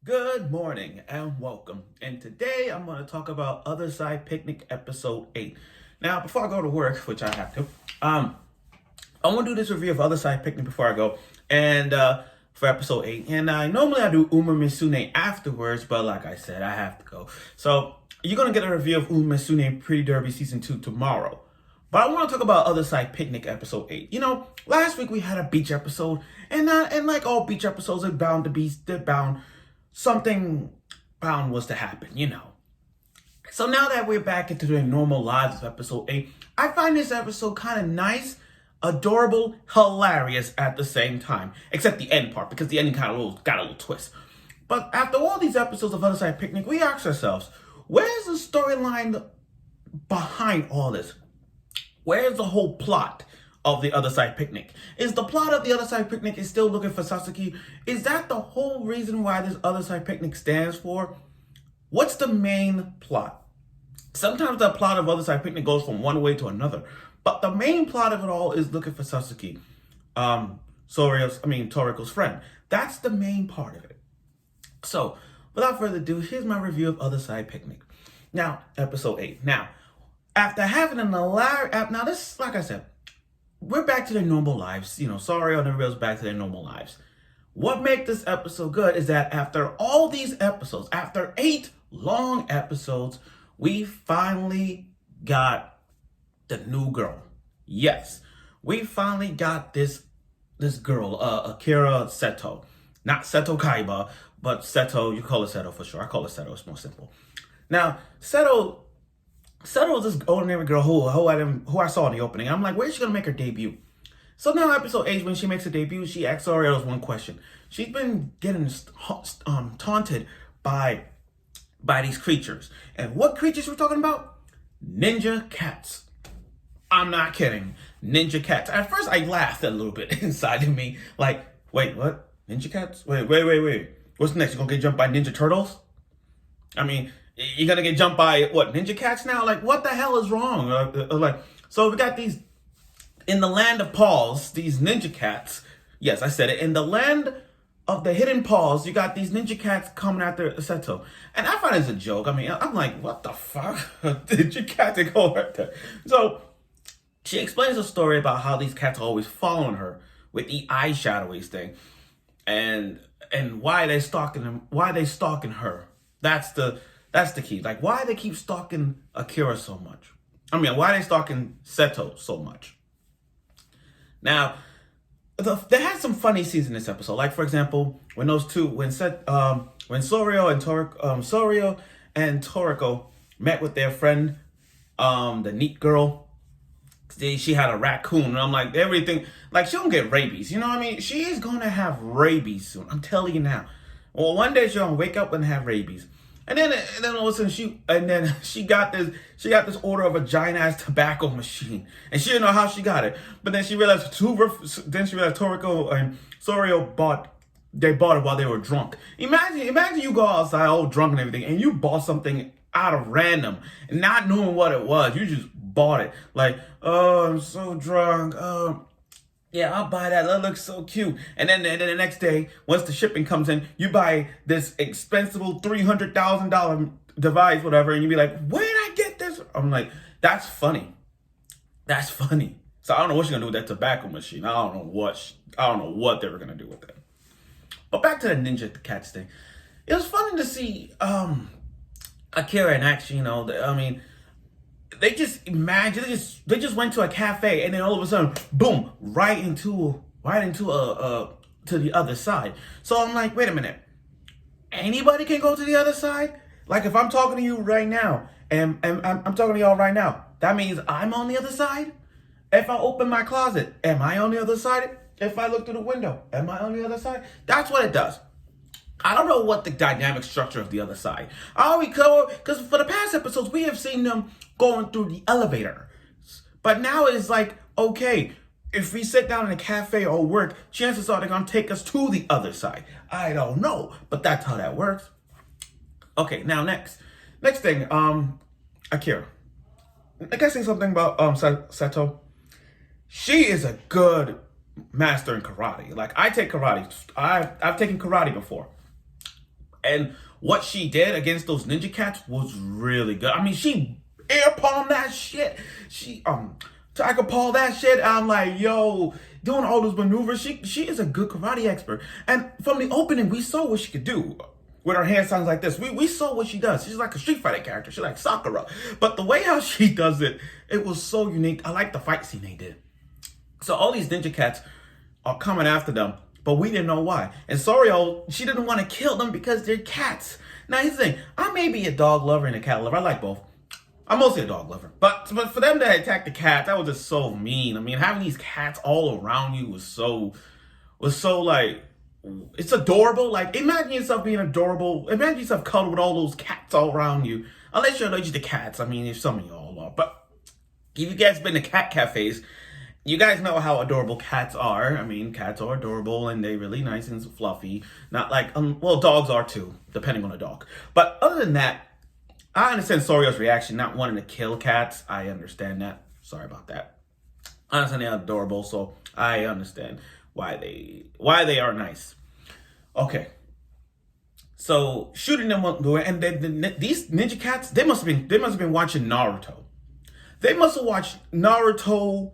Good morning and welcome. And today I'm going to talk about Other Side Picnic episode 8. Now, before I go to work, which I have to, I want to do this review of Other Side Picnic before I go and for episode 8. And normally I do Uma Misune afterwards, but like I said, I have to go. So you're going to get a review of Uma Misune Pretty Derby Season 2 tomorrow. But I want to talk about Other Side Picnic episode 8. You know, last week we had a beach episode, and like all beach episodes, something bound was to happen, you know. So now that we're back into the normal lives of episode 8, I find this episode kind of nice, adorable, hilarious at the same time. Except the end part, because the ending kind of got a little twist. But after all these episodes of Other Side Picnic, we ask ourselves, where's the storyline behind all this? Where's the whole plot of the Other Side Picnic? Is the plot of the Other Side Picnic is still looking for Satsuki? Is that the whole reason why this Other Side Picnic stands for? What's the main plot? Sometimes the plot of Other Side Picnic goes from one way to another, but the main plot of it all is looking for Satsuki, Toriko's friend. That's the main part of it. So, without further ado, here's my review of Other Side Picnic. Now, episode 8. Now, after having an hilarious... Now, this, like I said, we're back to their normal lives. You know, Sario and everybody else back to their normal lives. What makes this episode good is that after all these episodes, after 8 long episodes, we finally got the new girl. Yes, we finally got this girl, Akira Seto. Not Seto Kaiba, but Seto. You call it Seto for sure. I call it Seto. It's more simple. Now, Seto was this ordinary girl who I saw in the opening. I'm like, where's she gonna make her debut? So now episode 8, when she makes her debut, she asks Orioles one question. She's been getting taunted by these creatures. And what creatures we're talking about? Ninja cats. I'm not kidding. Ninja cats. At first I laughed a little bit inside of me. Like, wait, what? Ninja cats? Wait. What's next? You gonna get jumped by Ninja Turtles? I mean, you're gonna get jumped by what, ninja cats now? Like, what the hell is wrong? So we got these in the land of paws, these ninja cats. Yes, I said it. In the land of the hidden paws, you got these ninja cats coming after Seto, and I find it as a joke. I mean, I'm like, what the fuck? Ninja cats that go right there. So she explains a story about how these cats are always following her with the eyeshadowy thing, and why they stalking them? Why they stalking her? That's the key. Like, why they keep stalking Akira so much? I mean, why they stalking Seto so much? Now, they had some funny scenes in this episode. Like, for example, when Sorio and Toriko met with their friend, the neat girl. She had a raccoon, and I'm like, everything. Like, she don't get rabies. You know what I mean? She is gonna have rabies soon. I'm telling you now. Well, one day she's gonna wake up and have rabies. And then all of a sudden she got this order of a giant ass tobacco machine, and she didn't know how she got it. But then she realized Toriko and Sorio bought it while they were drunk. Imagine you go outside all drunk and everything, and you bought something out of random and not knowing what it was. You just bought it like, oh, I'm so drunk. Yeah, I'll buy that. That looks so cute. And then the next day, once the shipping comes in, you buy this expensive $300,000 device, whatever, and you be like, where did I get this? I'm like, that's funny. That's funny. So I don't know what she's gonna do with that tobacco machine. I don't know what they were gonna do with that. But back to the ninja cats thing. It was funny to see Akira in action. You know, I mean, they just went to a cafe, and then all of a sudden, boom, right into to the other side. So I'm like, wait a minute, anybody can go to the other side? Like, if I'm talking to you right now, and I'm talking to y'all right now, that means I'm on the other side? If I open my closet, am I on the other side? If I look through the window, am I on the other side? That's what it does. I don't know what the dynamic structure of the other side. Because for the past episodes, we have seen them going through the elevator. But now it's like, okay, if we sit down in a cafe or work, chances are they're going to take us to the other side. I don't know, but that's how that works. Okay, now next thing, Akira. I can say something about Seto. She is a good master in karate. Like, I take karate. I've taken karate before. And what she did against those ninja cats was really good. I mean, she air palm that shit. She tiger paw that shit. I'm like, yo, doing all those maneuvers. She is a good karate expert. And from the opening, we saw what she could do with her hand signs like this. We saw what she does. She's like a Street Fighter character. She's like Sakura. But the way how she does it, it was so unique. I like the fight scene they did. So all these ninja cats are coming after them, but we didn't know why. And Soryo, she didn't want to kill them because they're cats. Now here's the thing. I may be a dog lover and a cat lover. I like both. I'm mostly a dog lover. But for them to attack the cat, that was just so mean. I mean, having these cats all around you was so like, it's adorable. Like, imagine yourself being adorable. Imagine yourself cuddled with all those cats all around you. Unless you're allergic to cats. I mean, if some of y'all are. But if you guys been to cat cafes, you guys know how adorable cats are. I mean, cats are adorable and they're really nice and fluffy. Not like, well, dogs are too, depending on the dog. But other than that, I understand Soryo's reaction, not wanting to kill cats. I understand that. Sorry about that. I understand they're adorable, so I understand why they are nice. Okay. So shooting them won't do it, and these ninja cats, they must have been watching Naruto. They must have watched Naruto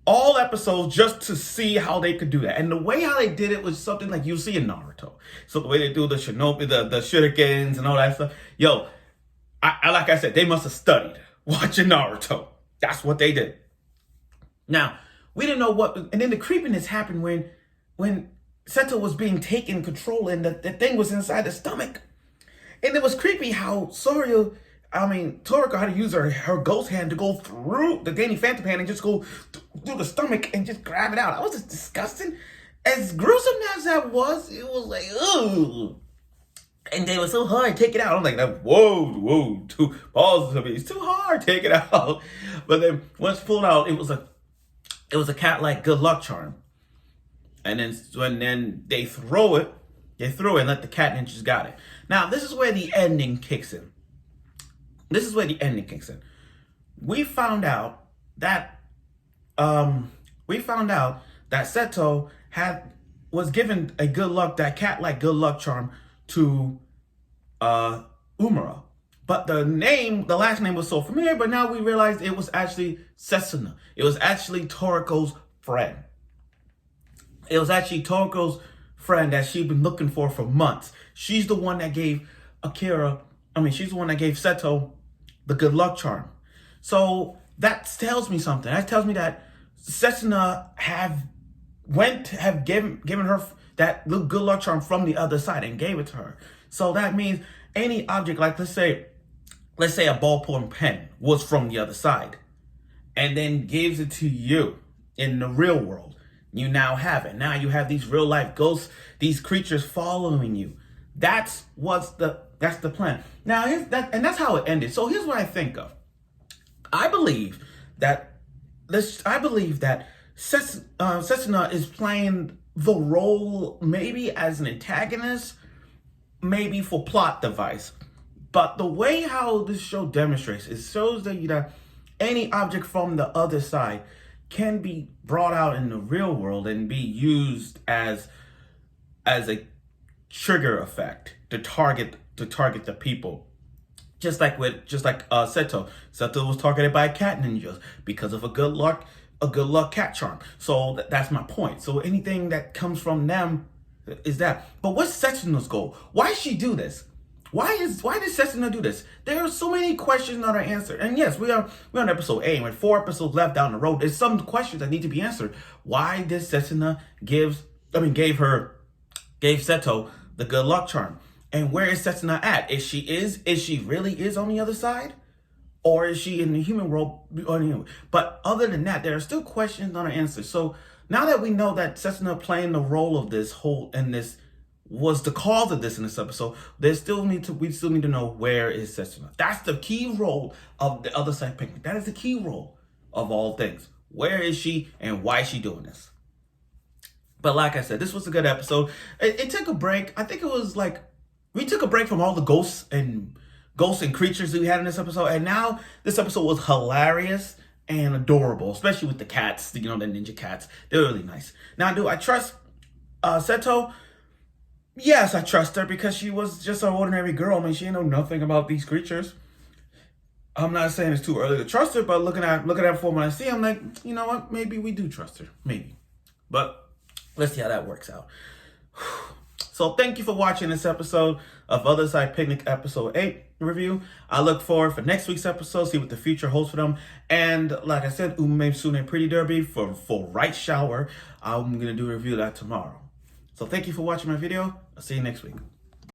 all episodes just to see how they could do that. And the way how they did it was something like you see in Naruto. So the way they do the shinobi, the shurikens and all that stuff. Yo, I like I said, they must have studied watching Naruto. That's what they did. Now, we didn't know what, and then the creepiness happened when Seto was being taken control and the thing was inside the stomach. And it was creepy how Toriko had to use her ghost hand to go through the Danny Phantom hand and just go through the stomach and just grab it out. That was just disgusting. As gruesome as that was, it was like, ugh. And they were so hard to take it out. I'm like, whoa, it's too hard, take it out. But then once pulled out, it was a cat like good luck charm. And then they throw it and let the cat ninjas got it. Now this is where the ending kicks in. We found out that Seto was given a good luck, that cat like good luck charm to Umura. But the last name was so familiar, but now we realized it was actually Setsuna. It was actually Toriko's friend. It was actually Toriko's friend that she'd been looking for months. She's the one that gave she's the one that gave Seto the good luck charm. So that tells me something. That tells me that Setsuna have given her that little good luck charm from the other side and gave it to her. So that means any object, like let's say a ballpoint pen was from the other side and then gives it to you in the real world. You now have it. Now you have these real life ghosts, these creatures following you. That's the plan. Now and that's how it ended. So here's what I think of. I believe that Setsuna is playing the role maybe as an antagonist, maybe for plot device. But the way how this show demonstrates, it shows that any object from the other side can be brought out in the real world and be used as a trigger effect to target the people. Just like Seto. Seto was targeted by cat ninjas because of a good luck cat charm. So that's my point. So anything that comes from them is that. But what's Setsuna's goal? Why does she do this? Why does Setsuna do this? There are so many questions not answered. And yes, we're on episode 8, with 4 episodes left down the road. There's some questions that need to be answered. Why did Setsuna gave Seto the good luck charm? And where is Setsuna at? Is she really on the other side? Or is she in the human world? But other than that, there are still questions not answered. So now that we know that Setsuna playing the role of this was the cause of this in this episode, we still need to know where is Setsuna. That's the key role of the other side picnic. That is the key role of all things. Where is she and why is she doing this? But like I said, this was a good episode. It took a break. I think it was like we took a break from all the ghosts and creatures that we had in this episode, and now this episode was hilarious and adorable, especially with the cats. The ninja cats. They're really nice. Now, do I trust Seto? Yes, I trust her because she was just an ordinary girl. I mean, she didn't know nothing about these creatures. I'm not saying it's too early to trust her, but looking at her from what I see, I'm like, you know what? Maybe we do trust her. Maybe. But let's see how that works out. So thank you for watching this episode of Other Side Picnic episode 8 review. I look forward for next week's episode, see what the future holds for them. And like I said, Ume Sune Pretty Derby for Right Shower. I'm going to do a review of that tomorrow. So thank you for watching my video. I'll see you next week.